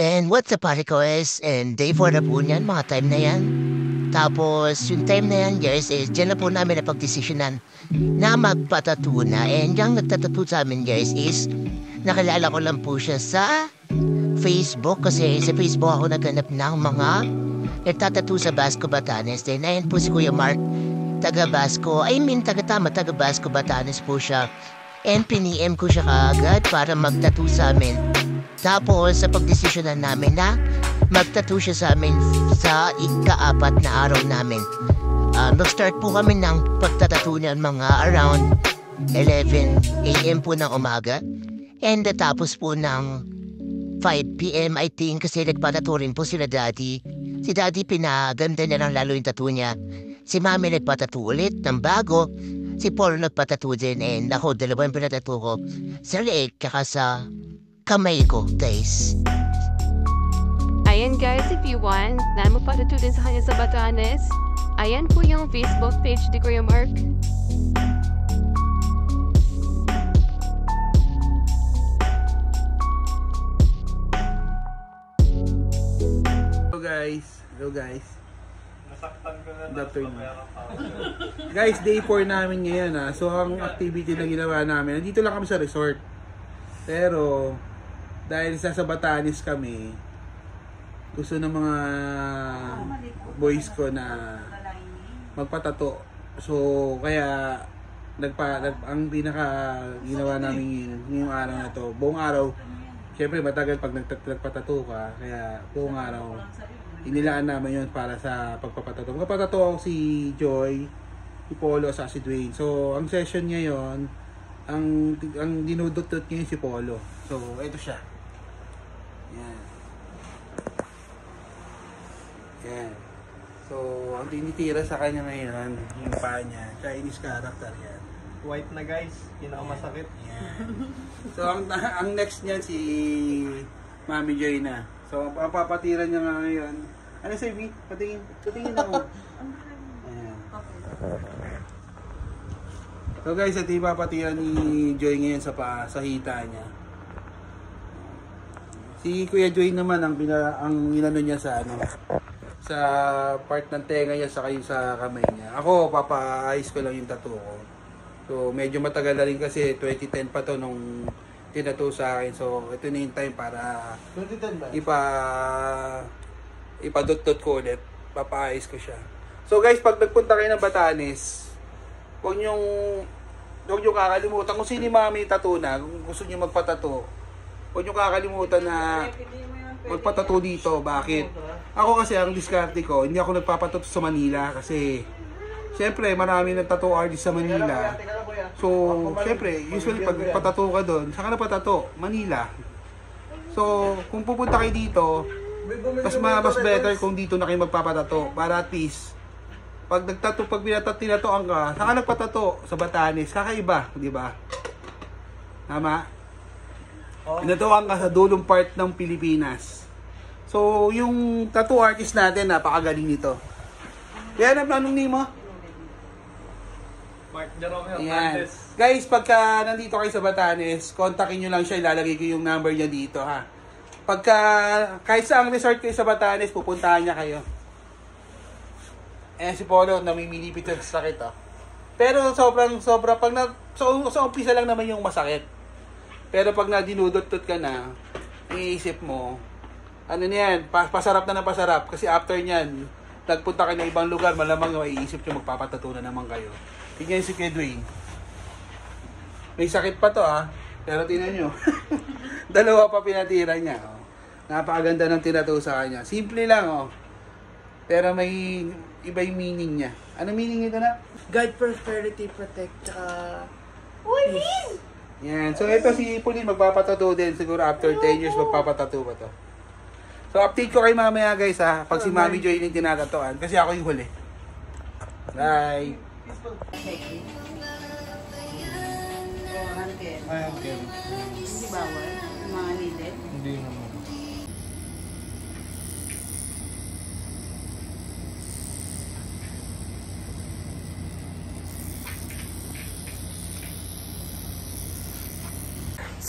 And what's up, pare ko is, and day 4 na po niyan, mga time na yan. Tapos, yung time na yan, guys, is dyan na po namin napag-desisyonan na magpatattoo na. And yung nagtatattoo sa amin, guys, is nakilala ko lang po siya sa Facebook. Kasi sa Facebook ako naghanap ng mga nagtatattoo sa Basco, Batanes. Then, ayan po si Kuya Mark, taga Basco. Taga Basco, Batanes po siya. And piniem ko siya kaagad para magtattoo sa amin. Tapos, sa pagdesisyonan namin na magtattoo siya sa amin sa ika-4 na araw namin. Nag-start po kami ng pagtatattoo niyan mga around 11 a.m. po ng umaga. And tapos po ng 5 p.m. I think kasi nagpatattoo rin po sila daddy. Si daddy pinaganda niya lang lalo yung tattoo niya. Si mami nagpatattoo ulit ng bago. Si Paul nagpatattoo din. And ako, dalawa yung pinatattoo ko. Sa leeg, kaka sa kamay ko, guys. Ayan guys, if you want na magpatattoo din sa kanya sa Batanes, ayan po yung Facebook page ni Kuya Mark. Hello guys. Nasaktan ko na. Guys, day 4 namin ngayon ha. So ang activity na ginawa namin, nandito lang kami sa resort. Pero dahil sa Batanes kami, gusto ng mga boys ko na magpatato. So kaya ang pinaka ginawa namin ngayong araw na to, buong araw. Siyempre matagal pag nagpatato ka, kaya buong araw inilaan namin yun para sa pagpapatato. Magpapatato ako si Joy, si Polo, sa si Dwayne. So ang session ngayon, ang dinudot-dot ngayon si Polo. So ito siya. Yan. Yan. So ang tinitira sa kanya ngayon, yung paa niya, Chinese character yan. White na guys, pinakamasakit. Yan. So ang next niyan si Mami Joy na. So ang papatiran niya nga ngayon. Ano sa'yo, B? Patingin ako. Ayan. So guys, ito yung papatiran ni Joy ngayon sa hita niya. Si Kuya Joy naman ang inano niya sa sa part ng tenga niya sa kamay niya. Ako papaayos ko lang yung tattoo ko. So medyo matagal na rin kasi 2010 pa to nung tinattoo sa akin. So ito na yung time para 2010 ba? ipadot-dot ko ulit. Papaayos ko siya. So guys, pag nagpunta kayo ng Batanes, huwag nyo kakalimutan kung sino yung mami tattoo na, kung gusto nyo magpatato, huwag nyo kakalimutan na magpatato dito. Bakit? Ako kasi ang diskarte ko, hindi ako nagpapatato sa Manila kasi siyempre marami ng tattoo artist sa Manila. So siyempre, usually pag patato ka doon, saan ka na patato? Manila. So kung pupunta kayo dito, mas better kung dito na kayo magpapatato para at least pag pinatatoan ka, saan ka nagpatato? Sa Batanes, kakaiba, di ba? Tama? Pinatatoan ka sa dulong part ng Pilipinas. So, yung tattoo artist natin, napakagaling nito. Kaya anong name mo? Mark Jerome Ayan. Hernandez. Guys, pagka nandito kayo sa Batanes, kontakin nyo lang siya, ilalagay ko yung number niya dito ha. Pagka kahit sa ang resort kayo sa Batanes, pupuntahan niya kayo. Si Polo, namimilipit sa sakit Pero sobrang pag sa umpisa lang naman yung masakit. Pero pag nadinudot-tot ka na, iisip mo, ano niyan, pasarap na ng pasarap. Kasi after niyan, nagpunta ka ng ibang lugar, malamang maiisip nyo magpapatato na naman kayo. Tingnan si Kedwayne. May sakit pa to pero tingnan nyo. Dalawa pa pinatira niya. Napakaganda ng tinato sa kanya. Simple lang pero may iba yung meaning niya. Ano meaning ito na? God, prosperity, protect, tsaka peace. Yan. So ito si Pauline magpapatato din. Siguro after 10 years magpapatato pa to. So update ko kayo mamaya guys pag si Mami Joy yung tinatatuan. Kasi ako yung huli. Bye! Hindi bawal, mga needed. Hindi naman.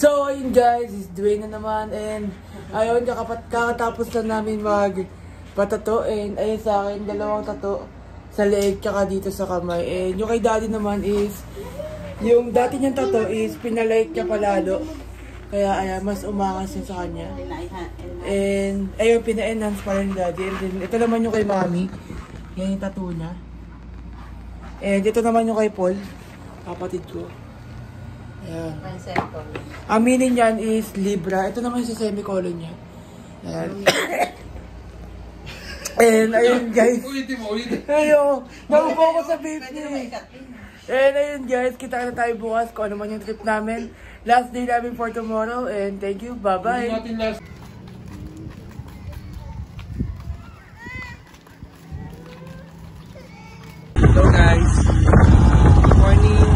So, ayun guys, is Dwayne na naman and ayun, kakatapos na namin magpatato and ayun sa akin, 2 tato sa leeg tsaka dito sa kamay. And yung kay daddy naman is, yung dati niyang tato is pinalight niya palalo. Kaya ayan, mas umangas yun sa kanya. And ayun, pina-enhance pa rin daddy. And then, ito naman yung kay mami. Yan yung tattoo niya. And ito naman yung kay Paul, kapatid ko. Ayan. Aminin yan is Libra. Ito naman yung semicolon niya. Ayan. And ayun guys. Ayun. Naupo ko sa vape niya. And ayun guys, kita na tayo bukas kung ano man yung trip namin. Last day namin for tomorrow. And thank you. Bye-bye. Hello guys. Good morning.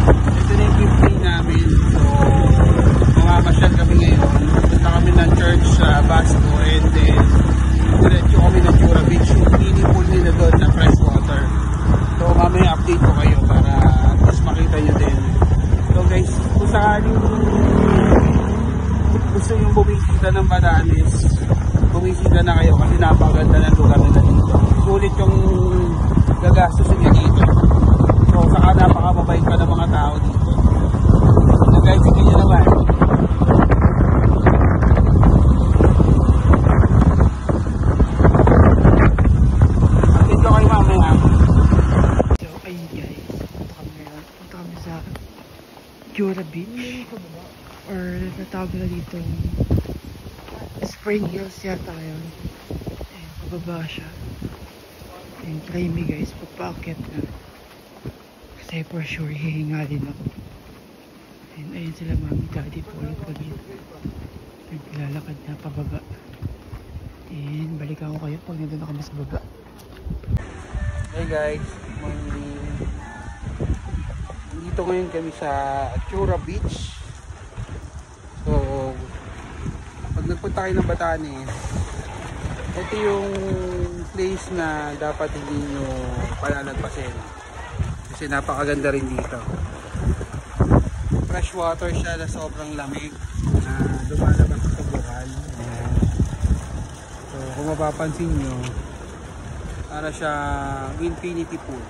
Ito na yung gift day namin. So, mamamasyal kami ngayon. Punta kami ng church sa Basco and then diretso kami ng Jura Beach. Yung mini pool nila doon na fresh water. So, mamaya update ko kayo para at least makita nyo din. So guys, kung sakaling gusto yung bumisita ng Batanes, bumisita na kayo kasi napakaganda ng lugar nila dito. Sulit yung gagastusin niya dito. So, saka napakababait pa ng mga tao dito. So guys, sige nyo naman. Update ko kayo mamaya. So, ayun guys. Punta kami sa Jura Beach. Or natawag na dito Spring Hills yata yun. Ayun, pababa siya. Ayun, try me guys, pagpakit na. Kasi for sure, hihinga din ako. Ayun sila mami, daddy, Paul, pagin. Naglalakad na pababa. And balikan ko kayo pag nandun na kami sa baba. Hey guys, dito ngayon kami sa Jura Beach. So, pag nagpunta kayo ng Batanes, ito yung place na dapat hindi nyo palalagpasin. Kasi napakaganda rin dito. Fresh water siya na sobrang lamig na lumalabas sa buwan. So, kung mapapansin nyo, para siya infinity pool.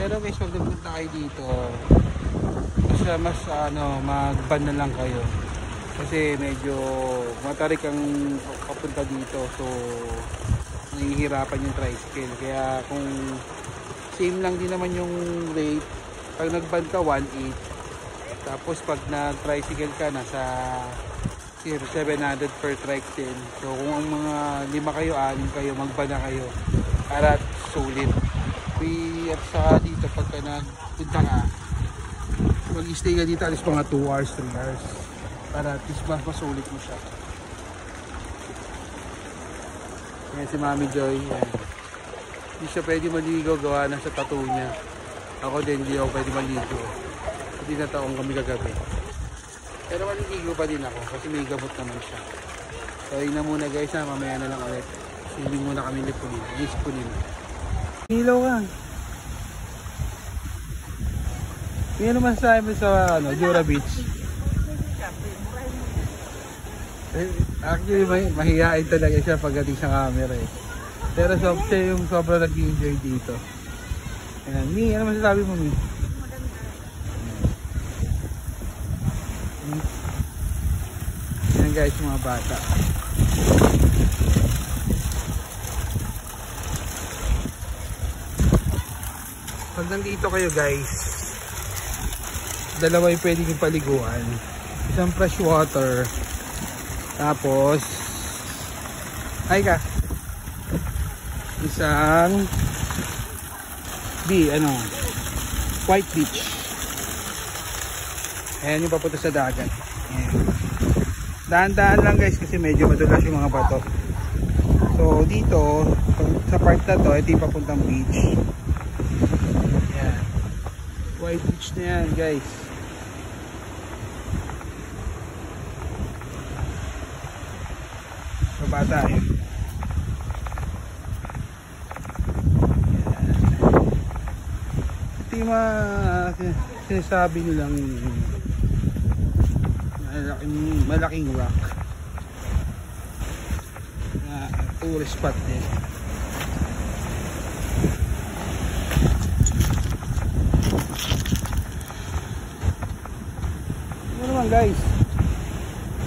Pero guys, pag nagpunta kayo dito, mas mag-ban na lang kayo. Kasi medyo matarik ang papunta dito. So, nahihirapan yung tricycle. Kaya kung same lang din naman yung rate, pag nag-ban ka 1.8. Tapos pag nag-tricycle ka, nasa 700 per trike din. So, kung ang mga 5 kayo, 6 kayo, mag-ban na kayo. Para sulit. At saka dito pagka nagpunta ka, mag-stay ka dito at least mga 2 hours, 3 hours para at least masulit mo siya. Yan si Mami Joy, hindi siya pwede maligo, gawa na sa tattoo niya. Ako din, hindi ako pwede maligo, hindi na taong kami kagabi, pero maliligo pa din ako kasi may gamot naman siya. So yun na muna guys, mamaya na lang ulit. Siling muna kami lipunin. Hilaw ka. Ano masasabi mo sa Jura Beach? Actually, mahihain talaga siya pagdating sa camera eh. Pero siya yung sobrang nag-enjoy dito. Ayan, Mi, ano masasabi mo, Mi? Ayan guys, mga bata. Pag nandito kayo guys, dalawa yung pwede yung paliguan. Isang fresh water, tapos isang white beach. Ayan yung papunta sa dagat. Dahan-dahan lang guys kasi medyo madulas yung mga bato. So dito sa part na to, ito yung papuntang beach. Ayan, white beach na yan guys. Baba tayo. Ayan. Ito yung mga sinasabi nilang malaking rock na tourist spot din. Ano naman guys,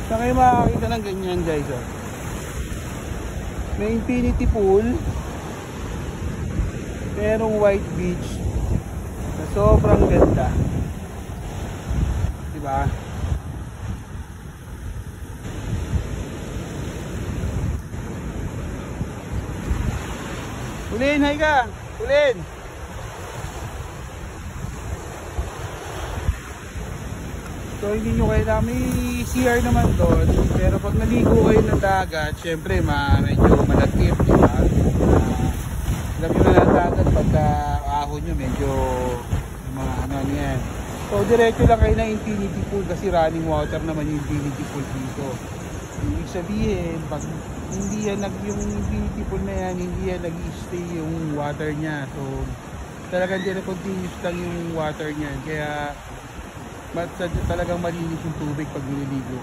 saan kayo makakita ng ganyan guys? Oh? May infinity pool, merong white beach na sobrang ganda, diba? Ulin, hay ka! Ulin! So hindi nyo kailangan, may CR naman doon, pero pag naligo kayo ng dagat, syempre medyo malagkit, diba? Alam nyo na ng dagat pagka ahon nyo, medyo mga ano yan. So diretso lang kayo ng infinity pool kasi running water naman yung infinity pool dito. Ibig sabihin, pag hindi yan yung infinity pool na yan, hindi yan nag-stay yung water niya. So talagang dyan na continuous lang yung water niya. Kaya talagang malinis yung tubig pag nililigo.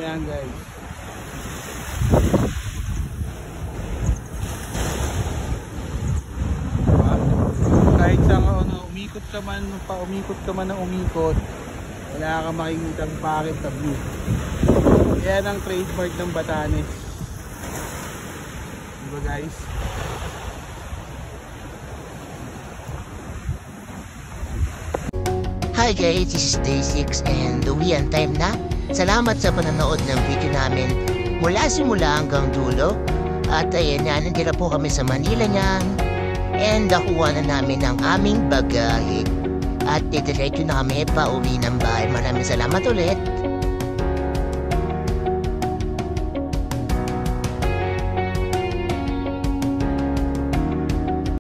Ayan guys. Kahit sa umikot ka man ng umikot, wala kang makikitang bakit na view. Yan ang trademark ng Batanes. Diba guys? Hi guys, this is day 6 and uwian time na. Salamat sa panonood ng video namin mula simula hanggang dulo. At ayan na, nandito po kami sa Manila niyan. And nakuha na namin ang aming bagahe. At didiretso na kami pa uwi ng bahay. Maraming salamat ulit.